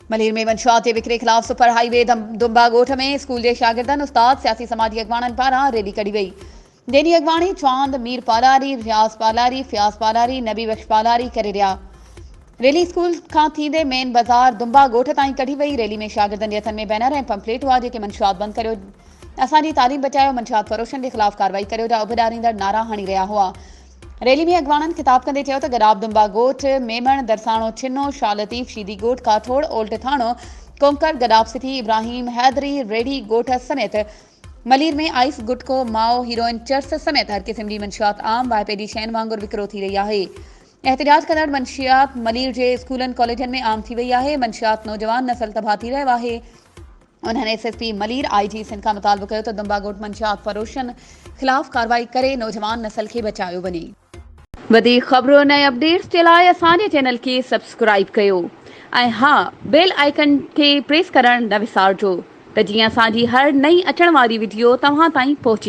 मलीर में मंशियात जे विकिरे ख़िलाफ़ super highway दुंबा ॻोठ में स्कूल के शागिर्दनि उस्ताद सियासी समाजी अॻवाननि पारां रैली कढी वई। जंहिंजी अॻवानी चांद मीर पालारी, रियाज़ पालारी, फ़ियाज़ पालारी, नबी बख्श पालारी करे रहिया। रैली स्कूल खां थींदे मेन बाज़ार दुंबा ॻोठ ताईं कढी वई। रैली में शागिर्दनि जे हथनि में बैनर ऐं पंपलेट हुआ जेके मंशियात बंदि करियो, असांजी तालीम बचायो, मंशियात फरोशनि जे ख़िलाफ़ कार्रवाई करियो जा उभिरारींदड़ नारा हणी रहिया हुआ। रैली में अॻवाननि ख़िताब कंदे चयो त गडाब दुंबा ॻोठ, मेमण, दरसाणो छिन्नो, शाह लतीफ़, शीदी ॻोठ, काठोड़, old थाणो, conquer, गडाब city, Ibrahim, Hydari, ready ॻोठ समेत मलीर में आइस, गुटको, माओ, हीरोइन, चर्स समेत हर क़िस्म जी मंशियात आम वाइपे जी शयुनि वांगुरु विकिरो थी रही आहे। एहतिजाज कंदड़ मंशियात मलीर जे स्कूलनि कॉलेजनि में आम थी वई आहे। मंशियात नौजवान नसल तबाह थी रहियो आहे। उन्हनि एसएसपी मलीर IG सिंध खां मुतालबो कयो त दुंबा ॻोठ मंशियात फरोशनि ख़िलाफ़ कार्रवाई करे नौजवान नसल खे बचायो वञे। वधीक ख़बरुनि ऐं अपडेट्स जे लाइ असांजे चैनल खे सब्सक्राइब कयो ऐं हा, बेल आइकन खे प्रेस करणु न विसारिजो त जीअं असांजी हर नई अचण वारी वीडियो तव्हां ताईं पहुचे।